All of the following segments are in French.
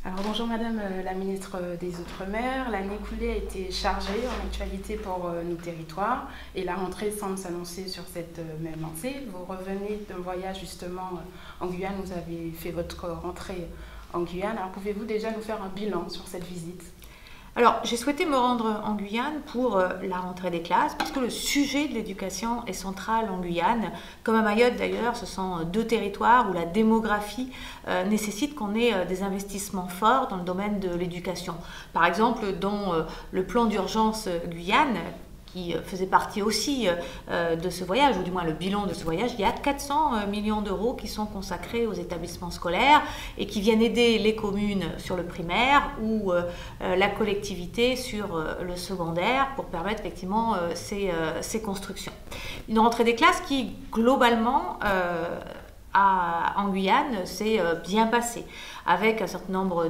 Alors bonjour Madame la ministre des Outre-mer. L'année écoulée a été chargée en actualité pour nos territoires et la rentrée semble s'annoncer sur cette même lancée. Vous revenez d'un voyage justement en Guyane, vous avez fait votre rentrée en Guyane. Alors pouvez-vous déjà nous faire un bilan sur cette visite ? Alors, j'ai souhaité me rendre en Guyane pour la rentrée des classes, parce que le sujet de l'éducation est central en Guyane. Comme à Mayotte d'ailleurs, ce sont deux territoires où la démographie nécessite qu'on ait des investissements forts dans le domaine de l'éducation. Par exemple, dans le plan d'urgence Guyane, qui faisait partie aussi de ce voyage, ou du moins le bilan de ce voyage, il y a 400 millions d'euros qui sont consacrés aux établissements scolaires et qui viennent aider les communes sur le primaire ou la collectivité sur le secondaire pour permettre effectivement ces constructions. Une rentrée des classes qui, globalement, en Guyane, s'est bien passé, avec un certain nombre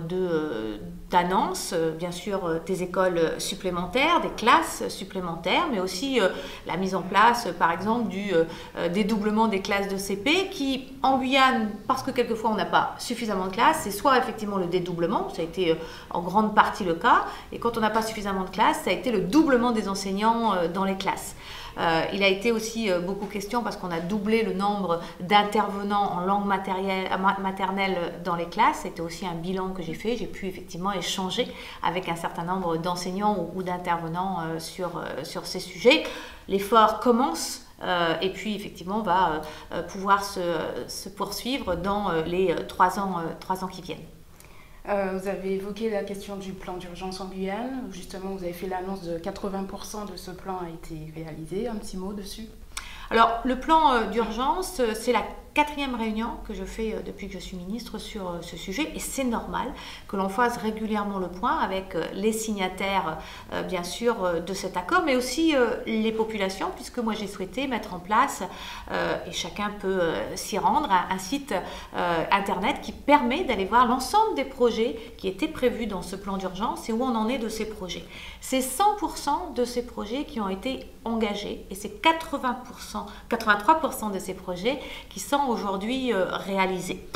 d'annonces, bien sûr des écoles supplémentaires, des classes supplémentaires, mais aussi la mise en place, par exemple, du dédoublement des classes de CP, qui, en Guyane, parce que quelquefois on n'a pas suffisamment de classes, c'est soit effectivement le dédoublement, ça a été en grande partie le cas, et quand on n'a pas suffisamment de classes, ça a été le doublement des enseignants dans les classes. Il a été aussi beaucoup question, parce qu'on a doublé le nombre d'intervenants en langue maternelle dans les classes. C'était aussi un bilan que j'ai fait. J'ai pu effectivement échanger avec un certain nombre d'enseignants ou d'intervenants sur ces sujets. L'effort commence. Et puis effectivement va pouvoir se poursuivre dans les 3 ans qui viennent. Vous avez évoqué la question du plan d'urgence en Guyane. Justement, vous avez fait l'annonce de 80% de ce plan a été réalisé. Un petit mot dessus? Alors, le plan d'urgence, c'est la 4e réunion que je fais depuis que je suis ministre sur ce sujet, et c'est normal que l'on fasse régulièrement le point avec les signataires, bien sûr, de cet accord, mais aussi les populations, puisque moi j'ai souhaité mettre en place, et chacun peut s'y rendre, un site internet qui permet d'aller voir l'ensemble des projets qui étaient prévus dans ce plan d'urgence et où on en est de ces projets. C'est 100% de ces projets qui ont été engagés, et c'est 83% de ces projets qui sont aujourd'hui réalisés.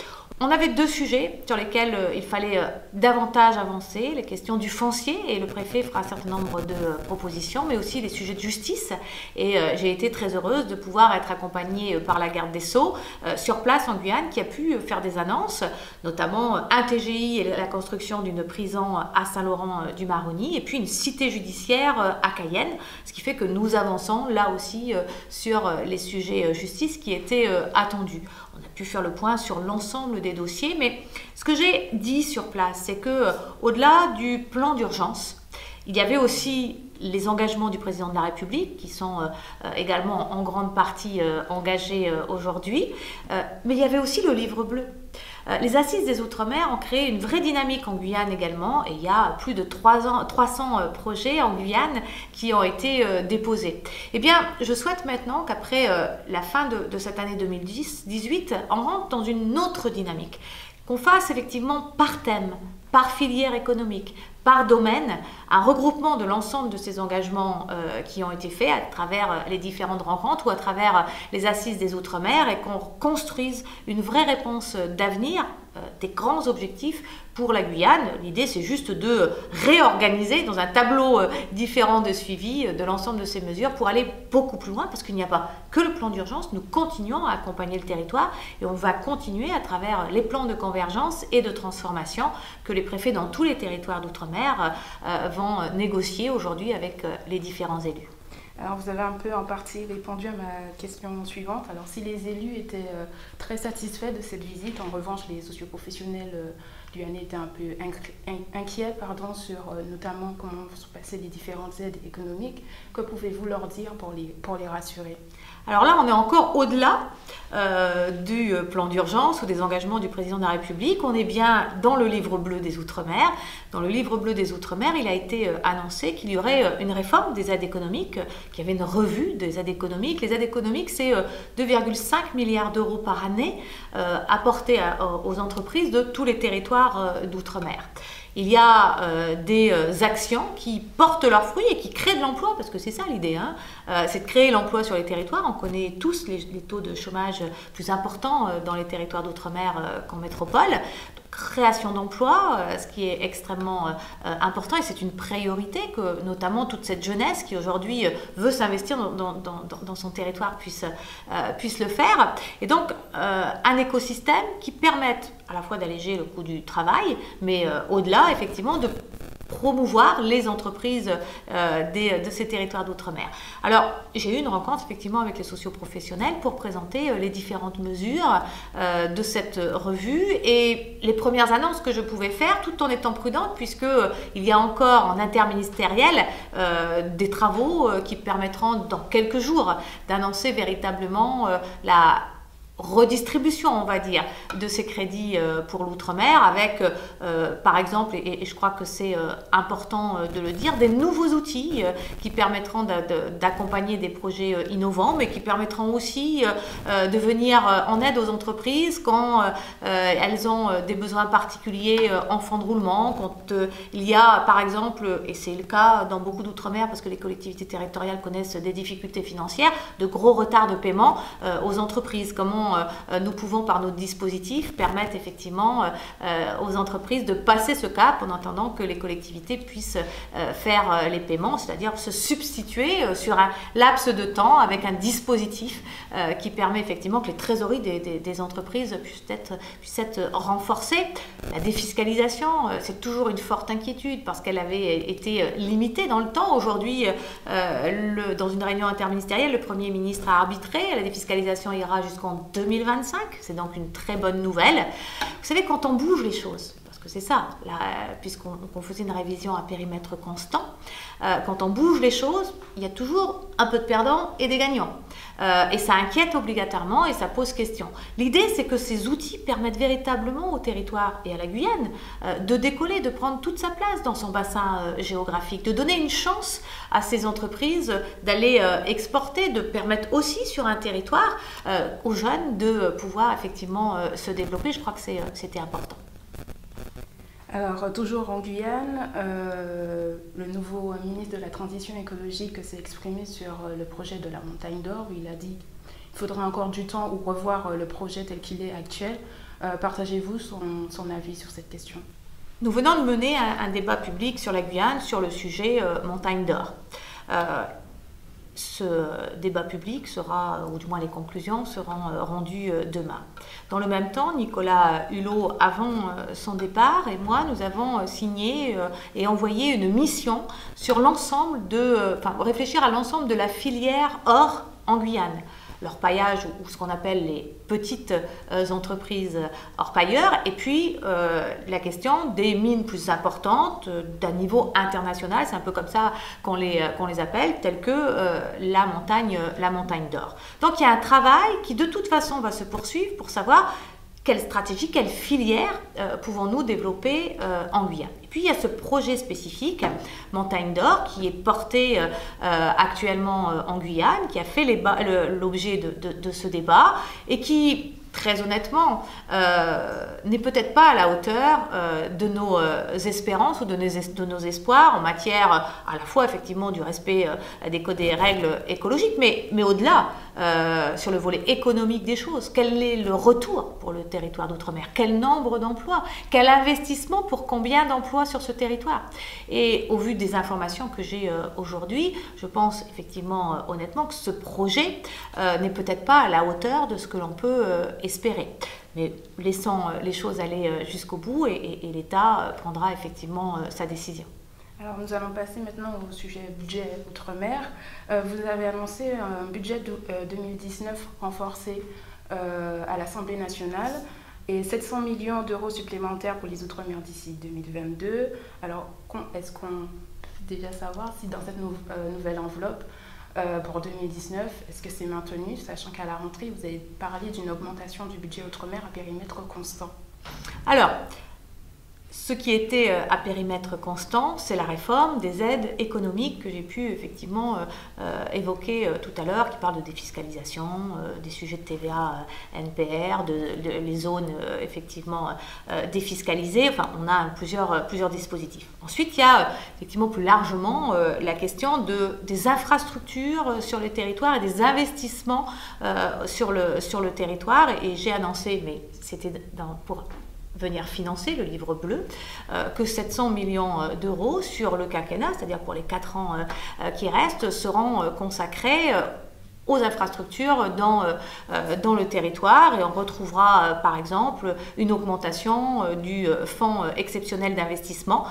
On avait 2 sujets sur lesquels il fallait davantage avancer, les questions du foncier, et le préfet fera un certain nombre de propositions, mais aussi les sujets de justice. Et j'ai été très heureuse de pouvoir être accompagnée par la garde des Sceaux sur place en Guyane, qui a pu faire des annonces, notamment un TGI et la construction d'une prison à Saint-Laurent-du-Maroni, et puis une cité judiciaire à Cayenne, ce qui fait que nous avançons là aussi sur les sujets justice qui étaient attendus. On a pu faire le point sur l'ensemble des dossiers, mais ce que j'ai dit sur place, c'est que au-delà du plan d'urgence, il y avait aussi les engagements du président de la République qui sont également en grande partie engagés aujourd'hui, mais il y avait aussi le livre bleu. Les Assises des Outre-mer ont créé une vraie dynamique en Guyane également, et il y a plus de 300 projets en Guyane qui ont été déposés. Eh bien, je souhaite maintenant qu'après la fin de cette année 2018, on rentre dans une autre dynamique, qu'on fasse effectivement par thème, par filière économique, par domaine, un regroupement de l'ensemble de ces engagements qui ont été faits à travers les différentes rencontres ou à travers les Assises des Outre-mer, et qu'on construise une vraie réponse d'avenir, des grands objectifs pour la Guyane. L'idée, c'est juste de réorganiser dans un tableau différent de suivi de l'ensemble de ces mesures pour aller beaucoup plus loin, parce qu'il n'y a pas que le plan d'urgence. Nous continuons à accompagner le territoire, et on va continuer à travers les plans de convergence et de transformation que les préfets dans tous les territoires d'outre-mer vont négocier aujourd'hui avec les différents élus. Alors vous avez un peu en partie répondu à ma question suivante. Alors si les élus étaient très satisfaits de cette visite, en revanche les socioprofessionnels guyanais étaient un peu inquiets sur notamment comment se passaient les différentes aides économiques, que pouvez-vous leur dire pour les rassurer? Alors là, on est encore au-delà du plan d'urgence ou des engagements du président de la République. On est bien dans le livre bleu des Outre-mer. Dans le livre bleu des Outre-mer, il a été annoncé qu'il y aurait une réforme des aides économiques, qu'il y avait une revue des aides économiques. Les aides économiques, c'est 2,5 milliards d'euros par année apportés aux entreprises de tous les territoires d'outre-mer. Il y a des actions qui portent leurs fruits et qui créent de l'emploi, parce que c'est ça l'idée, hein. C'est de créer l'emploi sur les territoires. On connaît tous les taux de chômage plus importants dans les territoires d'outre-mer qu'en métropole. Donc, création d'emplois, ce qui est extrêmement important, et c'est une priorité que notamment toute cette jeunesse qui aujourd'hui veut s'investir dans son territoire puisse le faire. Et donc un écosystème qui permette à la fois d'alléger le coût du travail, mais au-delà effectivement de promouvoir les entreprises de ces territoires d'outre-mer. Alors, j'ai eu une rencontre effectivement avec les socioprofessionnels pour présenter les différentes mesures de cette revue et les premières annonces que je pouvais faire, tout en étant prudente, puisqu'il y a encore en interministériel des travaux qui permettront dans quelques jours d'annoncer véritablement la redistribution, on va dire, de ces crédits pour l'outre-mer avec, par exemple, et je crois que c'est important de le dire, des nouveaux outils qui permettront d'accompagner des projets innovants, mais qui permettront aussi de venir en aide aux entreprises quand elles ont des besoins particuliers en fonds de roulement, quand il y a, par exemple, et c'est le cas dans beaucoup d'outre-mer parce que les collectivités territoriales connaissent des difficultés financières, de gros retards de paiement aux entreprises. Comment nous pouvons par nos dispositifs permettre effectivement aux entreprises de passer ce cap en attendant que les collectivités puissent faire les paiements, c'est-à-dire se substituer sur un laps de temps avec un dispositif qui permet effectivement que les trésoreries des entreprises puissent être renforcées. La défiscalisation, c'est toujours une forte inquiétude parce qu'elle avait été limitée dans le temps. Aujourd'hui, dans une réunion interministérielle, le Premier ministre a arbitré, la défiscalisation ira jusqu'en 2025, c'est donc une très bonne nouvelle. Vous savez, quand on bouge les choses, parce que c'est ça, puisqu'on faisait une révision à périmètre constant, quand on bouge les choses, il y a toujours un peu de perdants et des gagnants. Et ça inquiète obligatoirement et ça pose question. L'idée, c'est que ces outils permettent véritablement au territoire et à la Guyane de décoller, de prendre toute sa place dans son bassin géographique, de donner une chance à ces entreprises d'aller exporter, de permettre aussi sur un territoire aux jeunes de pouvoir effectivement se développer. Je crois que c'était important. Alors, toujours en Guyane, le nouveau ministre de la Transition écologique s'est exprimé sur le projet de la Montagne d'Or, où il a dit qu'il faudra encore du temps ou revoir le projet tel qu'il est actuel. Partagez-vous son avis sur cette question? Nous venons de mener un débat public sur la Guyane sur le sujet Montagne d'Or. Ce débat public sera, ou du moins les conclusions, seront rendues demain. Dans le même temps, Nicolas Hulot, avant son départ, et moi, nous avons signé et envoyé une mission sur l'ensemble réfléchir à l'ensemble de la filière or en Guyane. L'orpaillage ou ce qu'on appelle les petites entreprises orpailleurs, et puis la question des mines plus importantes d'un niveau international, c'est un peu comme ça qu'on les appelle, telles que la montagne d'or. Donc il y a un travail qui de toute façon va se poursuivre pour savoir quelle stratégie, quelle filière pouvons-nous développer en Guyane. Et puis il y a ce projet spécifique, Montagne d'Or, qui est porté actuellement en Guyane, qui a fait l'objet de ce débat et qui, très honnêtement, n'est peut-être pas à la hauteur de nos espérances ou de nos espoirs en matière à la fois effectivement du respect des codes et règles écologiques, mais au-delà, sur le volet économique des choses. Quel est le retour pour le territoire d'outre-mer? Quel nombre d'emplois? Quel investissement pour combien d'emplois sur ce territoire? Et au vu des informations que j'ai aujourd'hui, je pense effectivement honnêtement que ce projet n'est peut-être pas à la hauteur de ce que l'on peut espérer. Mais laissons les choses aller jusqu'au bout et l'État prendra effectivement sa décision. Alors nous allons passer maintenant au sujet budget outre-mer. Vous avez annoncé un budget 2019 renforcé à l'Assemblée nationale et 700 millions d'euros supplémentaires pour les outre-mer d'ici 2022. Alors est-ce qu'on peut déjà savoir si dans cette nouvelle enveloppe pour 2019, est-ce que c'est maintenu, sachant qu'à la rentrée, vous avez parlé d'une augmentation du budget outre-mer à périmètre constant? Alors, ce qui était à périmètre constant, c'est la réforme des aides économiques que j'ai pu effectivement évoquer tout à l'heure, qui parle de défiscalisation, des sujets de TVA, NPR, les zones effectivement défiscalisées. Enfin, on a plusieurs dispositifs. Ensuite, il y a effectivement plus largement la question des infrastructures sur les territoires et des investissements sur le territoire. Et j'ai annoncé, mais c'était pour venir financer le livre bleu, que 700 millions d'euros sur le quinquennat, c'est-à-dire pour les 4 ans qui restent, seront consacrés aux infrastructures dans le territoire, et on retrouvera par exemple une augmentation du fonds exceptionnel d'investissement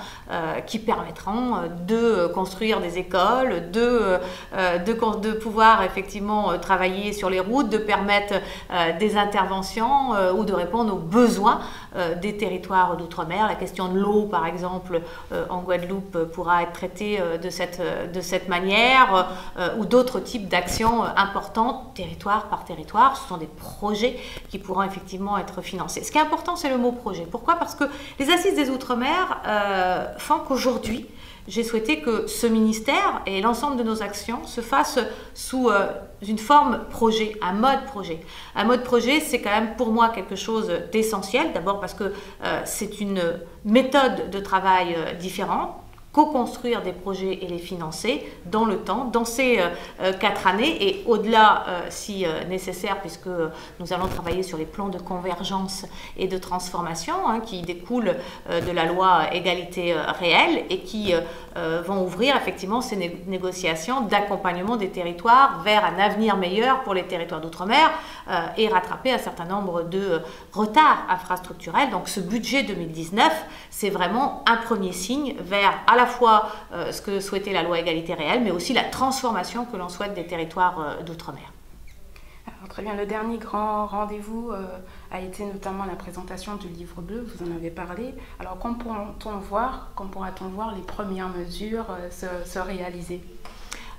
qui permettront de construire des écoles, de pouvoir effectivement travailler sur les routes, de permettre des interventions ou de répondre aux besoins des territoires d'outre-mer. La question de l'eau par exemple en Guadeloupe pourra être traitée de cette manière, ou d'autres types d'actions importantes, territoire par territoire. Ce sont des projets qui pourront effectivement être financés. Ce qui est important, c'est le mot projet. Pourquoi? Parce que les Assises des Outre-mer font qu'aujourd'hui, j'ai souhaité que ce ministère et l'ensemble de nos actions se fassent sous une forme projet, un mode projet. Un mode projet, c'est quand même pour moi quelque chose d'essentiel. D'abord parce que c'est une méthode de travail différente. Co-construire des projets et les financer dans le temps, dans ces 4 années et au-delà si nécessaire, puisque nous allons travailler sur les plans de convergence et de transformation qui découlent de la loi égalité réelle et qui vont ouvrir effectivement ces négociations d'accompagnement des territoires vers un avenir meilleur pour les territoires d'outre-mer et rattraper un certain nombre de retards infrastructurels. Donc ce budget 2019, c'est vraiment un premier signe vers à la fois ce que souhaitait la loi égalité réelle, mais aussi la transformation que l'on souhaite des territoires d'outre-mer. Alors, très bien, le dernier grand rendez-vous a été notamment la présentation du livre bleu, vous en avez parlé. Alors quand pourra-t-on voir les premières mesures se réaliser?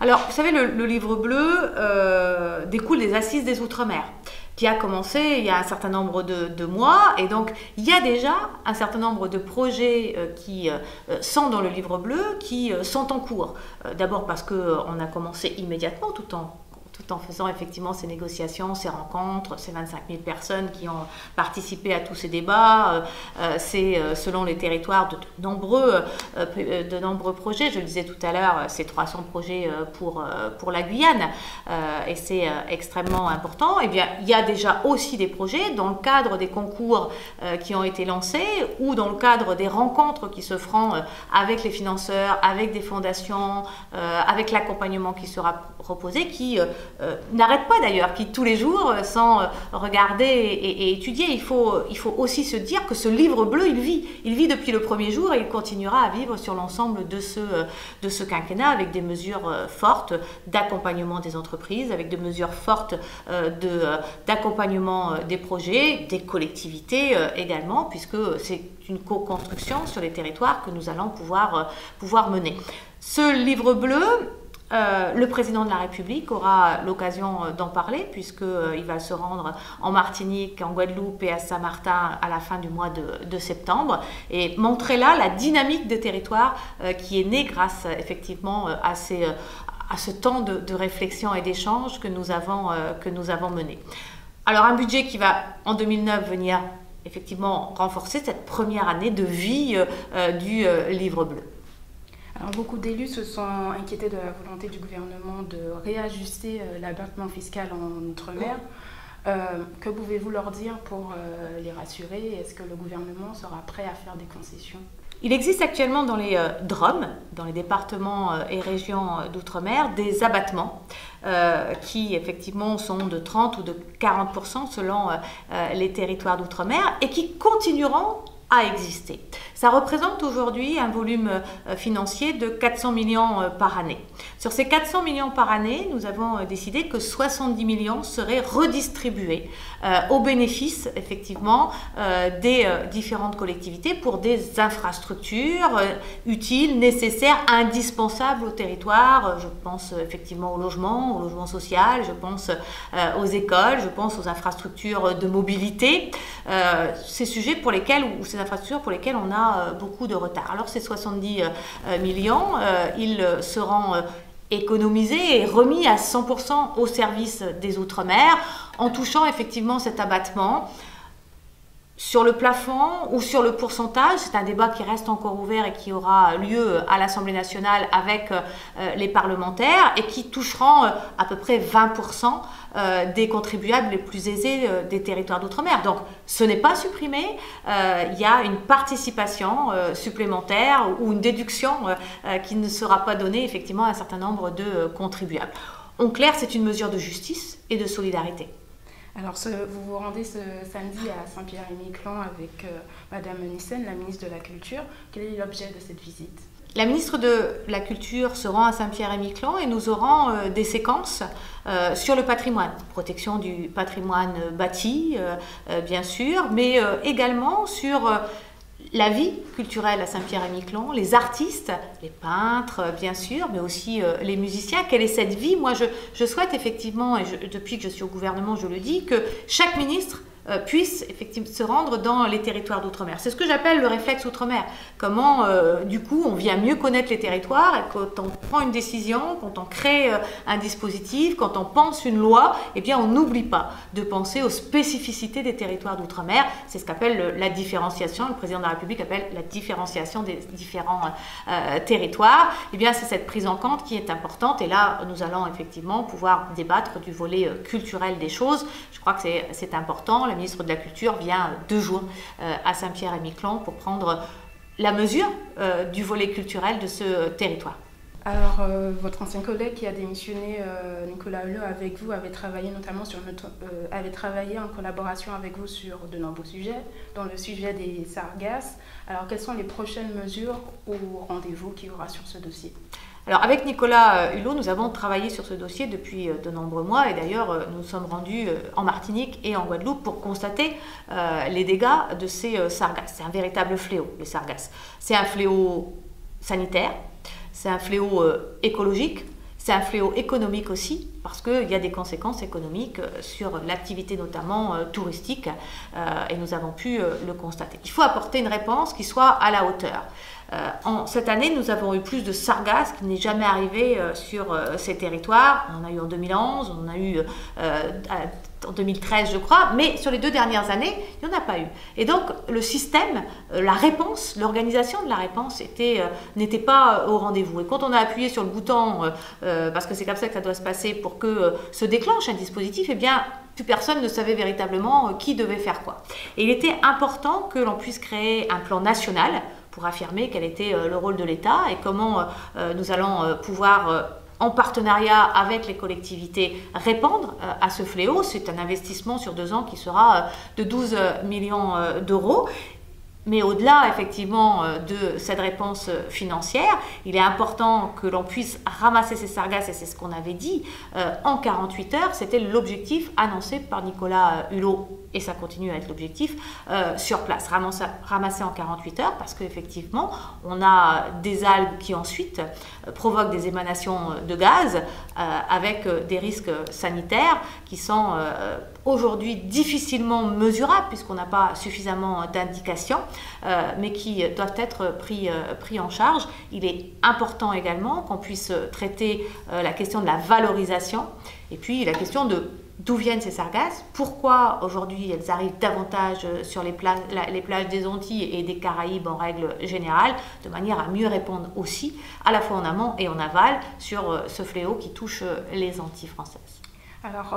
Alors, vous savez, le livre bleu découle des Assises des Outre-mer, qui a commencé il y a un certain nombre de mois, et donc il y a déjà un certain nombre de projets qui sont dans le livre bleu, qui sont en cours. D'abord parce qu'on a commencé immédiatement, tout en faisant effectivement ces négociations, ces rencontres, ces 25 000 personnes qui ont participé à tous ces débats. C'est selon les territoires de nombreux projets. Je le disais tout à l'heure, c'est 300 projets pour la Guyane et c'est extrêmement important. Et bien, il y a déjà aussi des projets dans le cadre des concours qui ont été lancés ou dans le cadre des rencontres qui se feront avec les financeurs, avec des fondations, avec l'accompagnement qui sera proposé, qui n'arrête pas d'ailleurs, qui tous les jours, sans regarder et étudier, il faut aussi se dire que ce livre bleu, il vit depuis le premier jour et il continuera à vivre sur l'ensemble de ce quinquennat avec des mesures fortes d'accompagnement des entreprises, avec des mesures fortes d'accompagnement des projets, des collectivités également, puisque c'est une co-construction sur les territoires que nous allons pouvoir mener. Ce livre bleu, le président de la République aura l'occasion d'en parler puisqu'il va se rendre en Martinique, en Guadeloupe et à Saint-Martin à la fin du mois de septembre et montrer là la dynamique des territoires qui est née grâce effectivement à ce temps de réflexion et d'échange que nous avons mené. Alors un budget qui va en 2009 venir effectivement renforcer cette première année de vie du livre bleu. Alors, beaucoup d'élus se sont inquiétés de la volonté du gouvernement de réajuster l'abattement fiscal en Outre-mer. Que pouvez-vous leur dire pour les rassurer? Est-ce que le gouvernement sera prêt à faire des concessions? Il existe actuellement dans les DROM, dans les départements et régions d'outre-mer, des abattements qui effectivement sont de 30 ou de 40% selon les territoires d'outre-mer et qui continueront à exister. Ça représente aujourd'hui un volume financier de 400 millions par année. Sur ces 400 millions par année, nous avons décidé que 70 millions seraient redistribués au bénéfice effectivement des différentes collectivités pour des infrastructures utiles, nécessaires, indispensables au territoire. Je pense effectivement au logement social, je pense aux écoles, je pense aux infrastructures de mobilité. Ces sujets pour lesquels, ou ces infrastructures pour lesquelles on a beaucoup de retard. Alors ces 70 millions, ils seront économisés et remis à 100% au service des Outre-mer en touchant effectivement cet abattement Sur le plafond ou sur le pourcentage, c'est un débat qui reste encore ouvert et qui aura lieu à l'Assemblée nationale avec les parlementaires et qui toucheront à peu près 20% des contribuables les plus aisés des territoires d'outre-mer. Donc ce n'est pas supprimé, il y a une participation supplémentaire ou une déduction qui ne sera pas donnée effectivement à un certain nombre de contribuables. En clair, c'est une mesure de justice et de solidarité. Alors, vous vous rendez ce samedi à Saint-Pierre-et-Miquelon avec Madame Nyssen, la ministre de la Culture. Quel est l'objet de cette visite? La ministre de la Culture se rend à Saint-Pierre-et-Miquelon et nous aurons des séquences sur le patrimoine, protection du patrimoine bâti, bien sûr, mais également sur la vie culturelle à Saint-Pierre-et-Miquelon, les artistes, les peintres bien sûr, mais aussi les musiciens. Quelle est cette vie? Moi je souhaite effectivement, et depuis que je suis au gouvernement je le dis, que chaque ministre puisse effectivement se rendre dans les territoires d'outre-mer. C'est ce que j'appelle le réflexe outre-mer. Comment, du coup, on vient mieux connaître les territoires et quand on prend une décision, quand on crée un dispositif, quand on pense une loi, eh bien, on n'oublie pas de penser aux spécificités des territoires d'outre-mer. C'est ce qu'appelle la différenciation. Le président de la République appelle la différenciation des différents territoires. Eh bien, c'est cette prise en compte qui est importante. Et là, nous allons effectivement pouvoir débattre du volet culturel des choses. Je crois que c'est important. La ministre de la Culture vient 2 jours à Saint-Pierre-et-Miquelon pour prendre la mesure du volet culturel de ce territoire. Alors, votre ancien collègue qui a démissionné, Nicolas Hulot, avec vous, avait travaillé notamment avait travaillé en collaboration avec vous sur de nombreux sujets, dont le sujet des sargasses. Alors, quelles sont les prochaines mesures ou rendez-vous qu'il y aura sur ce dossier? Alors avec Nicolas Hulot, nous avons travaillé sur ce dossier depuis de nombreux mois et d'ailleurs nous sommes rendus en Martinique et en Guadeloupe pour constater les dégâts de ces sargasses. C'est un véritable fléau, les sargasses. C'est un fléau sanitaire, c'est un fléau écologique, c'est un fléau économique aussi parce qu'il y a des conséquences économiques sur l'activité notamment touristique et nous avons pu le constater. Il faut apporter une réponse qui soit à la hauteur. Cette année, nous avons eu plus de sargasses qui n'est jamais arrivé sur ces territoires. On en a eu en 2011, on en a eu en 2013, je crois, mais sur les 2 dernières années, il n'y en a pas eu. Et donc, le système, la réponse, l'organisation de la réponse n'était pas au rendez-vous. Et quand on a appuyé sur le bouton, parce que c'est comme ça que ça doit se passer pour que se déclenche un dispositif, eh bien, plus personne ne savait véritablement qui devait faire quoi. Et il était important que l'on puisse créer un plan national pour affirmer quel était le rôle de l'État et comment nous allons pouvoir, en partenariat avec les collectivités, répondre à ce fléau. C'est un investissement sur 2 ans qui sera de 12 millions d'euros. Mais au-delà, effectivement, de cette réponse financière, il est important que l'on puisse ramasser ces sargasses, et c'est ce qu'on avait dit, en 48 heures. C'était l'objectif annoncé par Nicolas Hulot, et ça continue à être l'objectif, sur place. Ramasser en 48 heures, parce qu'effectivement, on a des algues qui ensuite provoquent des émanations de gaz, avec des risques sanitaires qui sont aujourd'hui difficilement mesurables, puisqu'on n'a pas suffisamment d'indications, mais qui doivent être pris en charge. Il est important également qu'on puisse traiter la question de la valorisation et puis la question de d'où viennent ces sargasses, pourquoi aujourd'hui elles arrivent davantage sur les plages des Antilles et des Caraïbes en règle générale, de manière à mieux répondre aussi, à la fois en amont et en aval, sur ce fléau qui touche les Antilles françaises. Alors,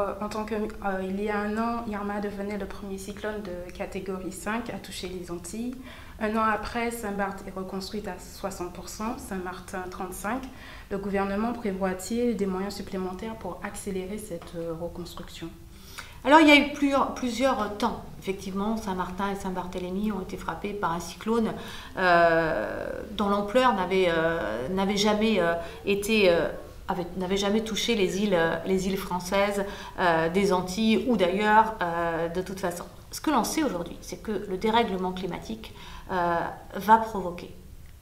il y a 1 an, Irma devenait le premier cyclone de catégorie 5 à toucher les Antilles. 1 an après, Saint-Barth est reconstruite à 60%, Saint-Martin 35%. Le gouvernement prévoit-il des moyens supplémentaires pour accélérer cette reconstruction? Alors, il y a eu plusieurs temps. Effectivement, Saint-Martin et Saint-Barthélemy ont été frappés par un cyclone dont l'ampleur n'avait jamais touché les îles françaises, des Antilles ou d'ailleurs de toute façon. Ce que l'on sait aujourd'hui, c'est que le dérèglement climatique va provoquer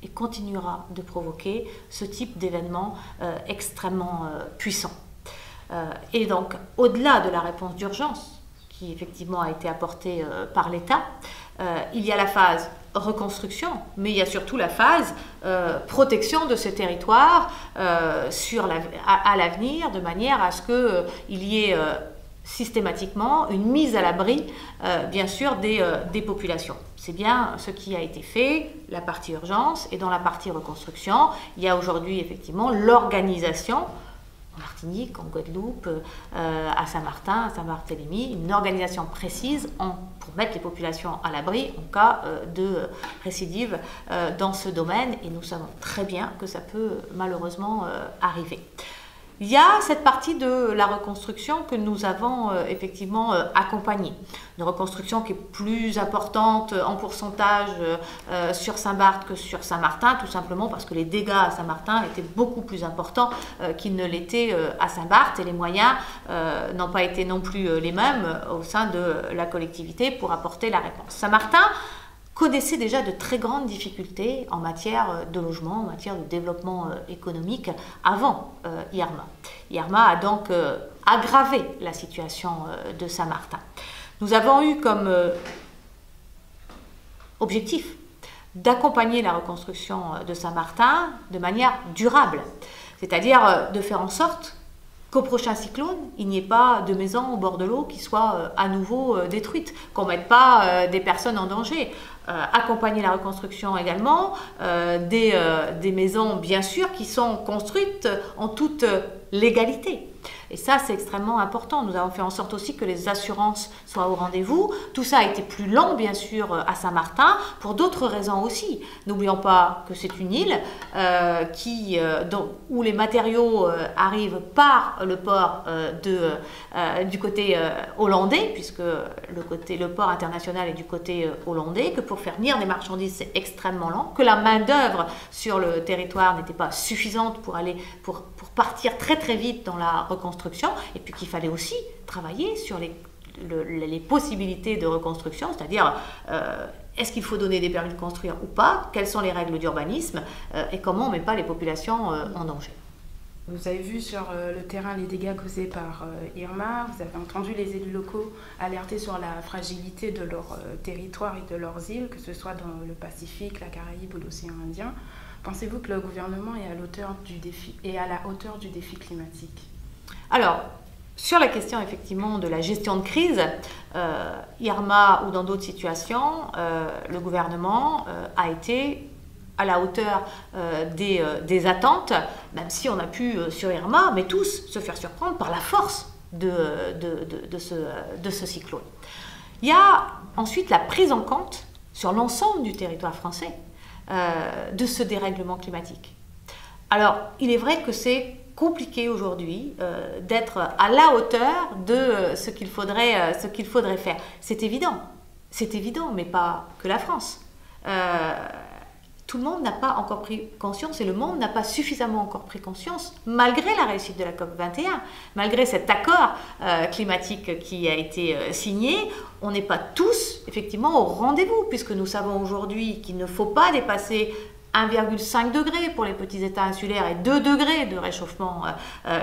et continuera de provoquer ce type d'événement extrêmement puissant. Et donc, au-delà de la réponse d'urgence qui effectivement a été apportée par l'État, il y a la phase reconstruction, mais il y a surtout la phase protection de ces territoires à l'avenir, de manière à ce qu'il y ait systématiquement une mise à l'abri, bien sûr, des populations. C'est bien ce qui a été fait, la partie urgence, et dans la partie reconstruction, il y a aujourd'hui effectivement l'organisation, en Martinique, en Guadeloupe, à Saint-Martin, à Saint-Barthélemy, une organisation précise pour mettre les populations à l'abri en cas de récidive dans ce domaine, et nous savons très bien que ça peut malheureusement arriver. Il y a cette partie de la reconstruction que nous avons effectivement accompagnée. Une reconstruction qui est plus importante en pourcentage sur Saint-Barth que sur Saint-Martin, tout simplement parce que les dégâts à Saint-Martin étaient beaucoup plus importants qu'ils ne l'étaient à Saint-Barth, et les moyens n'ont pas été non plus les mêmes au sein de la collectivité pour apporter la réponse. Saint-Martin connaissait déjà de très grandes difficultés en matière de logement, en matière de développement économique avant Irma. Irma a donc aggravé la situation de Saint-Martin. Nous avons eu comme objectif d'accompagner la reconstruction de Saint-Martin de manière durable, c'est-à-dire de faire en sorte qu'au prochain cyclone, il n'y ait pas de maisons au bord de l'eau qui soient à nouveau détruites, qu'on ne mette pas des personnes en danger. Accompagner la reconstruction également, des maisons bien sûr qui sont construites en toute légalité. Et ça, c'est extrêmement important. Nous avons fait en sorte aussi que les assurances soient au rendez-vous. Tout ça a été plus lent, bien sûr, à Saint-Martin, pour d'autres raisons aussi. N'oublions pas que c'est une île où les matériaux arrivent par le port du côté hollandais, puisque le port international est du côté hollandais, que pour faire venir des marchandises, c'est extrêmement lent, que la main-d'œuvre sur le territoire n'était pas suffisante pour partir très très vite dans la reconstruction, et puis qu'il fallait aussi travailler sur les possibilités de reconstruction, c'est-à-dire est-ce qu'il faut donner des permis de construire ou pas, quelles sont les règles d'urbanisme, et comment on ne met pas les populations en danger. Vous avez vu sur le terrain les dégâts causés par Irma, vous avez entendu les élus locaux alerter sur la fragilité de leur territoire et de leurs îles, que ce soit dans le Pacifique, la Caraïbe ou l'océan Indien. Pensez-vous que le gouvernement est à la hauteur du défi climatique? Alors, sur la question effectivement de la gestion de crise, Irma ou dans d'autres situations, le gouvernement a été à la hauteur des attentes, même si on a pu sur Irma, mais tous se faire surprendre par la force de ce cyclone. Il y a ensuite la prise en compte sur l'ensemble du territoire français de ce dérèglement climatique. Alors, il est vrai que c'est compliqué aujourd'hui d'être à la hauteur de ce qu'il faudrait faire. C'est évident, mais pas que la France. Tout le monde n'a pas encore pris conscience, et le monde n'a pas suffisamment encore pris conscience, malgré la réussite de la COP21, malgré cet accord climatique qui a été signé. On n'est pas tous effectivement au rendez-vous, puisque nous savons aujourd'hui qu'il ne faut pas dépasser 1,5 degré pour les petits États insulaires et 2 degrés de réchauffement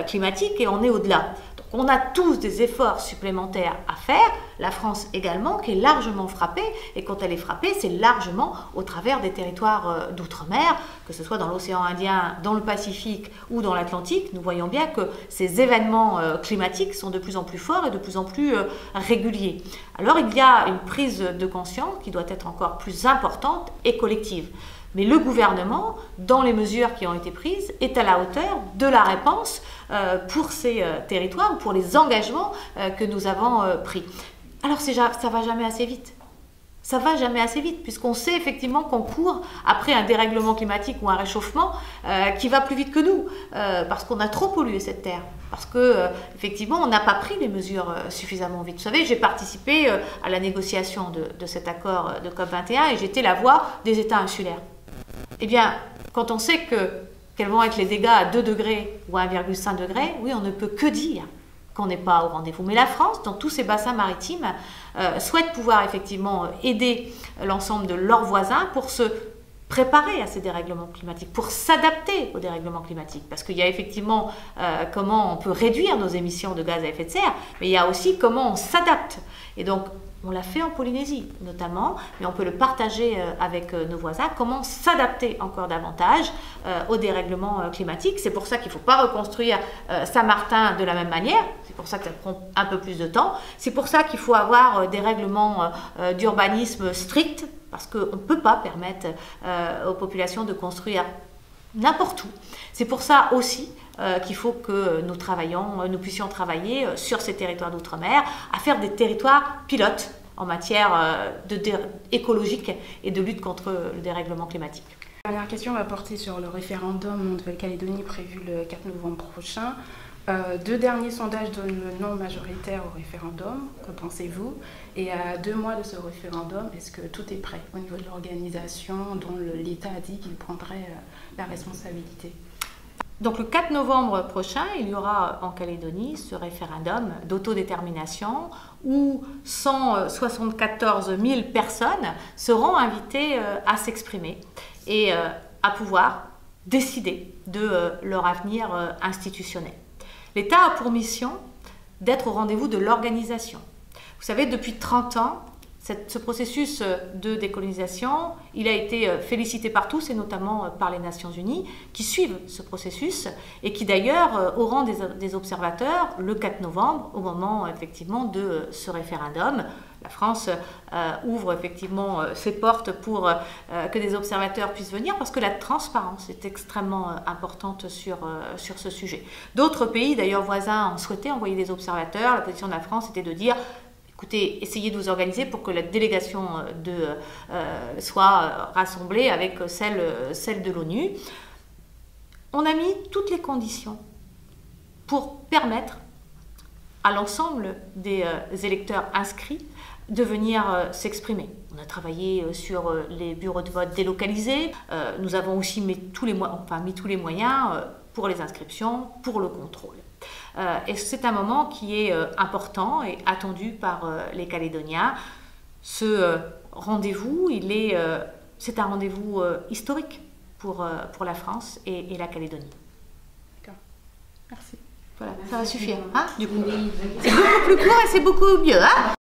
climatique, et on est au-delà. Donc on a tous des efforts supplémentaires à faire, la France également, qui est largement frappée, et quand elle est frappée, c'est largement au travers des territoires d'outre-mer, que ce soit dans l'océan Indien, dans le Pacifique ou dans l'Atlantique. Nous voyons bien que ces événements climatiques sont de plus en plus forts et de plus en plus réguliers. Alors il y a une prise de conscience qui doit être encore plus importante et collective. Mais le gouvernement, dans les mesures qui ont été prises, est à la hauteur de la réponse pour ces territoires, pour les engagements que nous avons pris. Alors ça ne va jamais assez vite. Ça va jamais assez vite, puisqu'on sait effectivement qu'on court après un dérèglement climatique ou un réchauffement qui va plus vite que nous, parce qu'on a trop pollué cette terre, parce que effectivement on n'a pas pris les mesures suffisamment vite. Vous savez, j'ai participé à la négociation de cet accord de COP21 et j'étais la voix des États insulaires. Eh bien, quand on sait quels vont être les dégâts à 2 degrés ou à 1,5 degré, oui, on ne peut que dire qu'on n'est pas au rendez-vous. Mais la France, dans tous ses bassins maritimes, souhaite pouvoir effectivement aider l'ensemble de leurs voisins pour se préparer à ces dérèglements climatiques, pour s'adapter aux dérèglements climatiques. Parce qu'il y a effectivement comment on peut réduire nos émissions de gaz à effet de serre, mais il y a aussi comment on s'adapte. Et donc, On l'a fait en Polynésie notamment, mais on peut le partager avec nos voisins, comment s'adapter encore davantage au dérèglement climatique. C'est pour ça qu'il ne faut pas reconstruire Saint-Martin de la même manière, c'est pour ça que ça prend un peu plus de temps, c'est pour ça qu'il faut avoir des règlements d'urbanisme stricts, parce qu'on ne peut pas permettre aux populations de construire n'importe où. C'est pour ça aussi qu'il faut que nous puissions travailler sur ces territoires d'outre-mer à faire des territoires pilotes en matière écologique et de lutte contre le dérèglement climatique. La dernière question va porter sur le référendum en Nouvelle-Calédonie prévu le 4 novembre prochain. 2 derniers sondages donnent le non majoritaire au référendum. Que pensez-vous? Et à 2 mois de ce référendum, est-ce que tout est prêt au niveau de l'organisation dont l'État a dit qu'il prendrait la responsabilité? Donc le 4 novembre prochain, il y aura en Calédonie ce référendum d'autodétermination où 174 000 personnes seront invitées à s'exprimer et à pouvoir décider de leur avenir institutionnel. L'État a pour mission d'être au rendez-vous de l'organisation. Vous savez, depuis 30 ans, ce processus de décolonisation, il a été félicité par tous et notamment par les Nations Unies qui suivent ce processus et qui d'ailleurs auront des observateurs le 4 novembre au moment effectivement de ce référendum. La France ouvre effectivement ses portes pour que des observateurs puissent venir parce que la transparence est extrêmement importante sur ce sujet. D'autres pays d'ailleurs voisins ont souhaité envoyer des observateurs. La position de la France était de dire: écoutez, essayez de vous organiser pour que la délégation soit rassemblée avec celle de l'ONU. On a mis toutes les conditions pour permettre à l'ensemble des électeurs inscrits de venir s'exprimer. On a travaillé sur les bureaux de vote délocalisés. Nous avons aussi mis tous les moyens pour les inscriptions, pour le contrôle. Et c'est un moment qui est important et attendu par les Calédoniens. Ce rendez-vous, c'est un rendez-vous historique pour la France et la Calédonie. D'accord. Merci. Voilà, ça va suffire. Hein, du coup, c'est beaucoup plus court et c'est beaucoup mieux. Hein.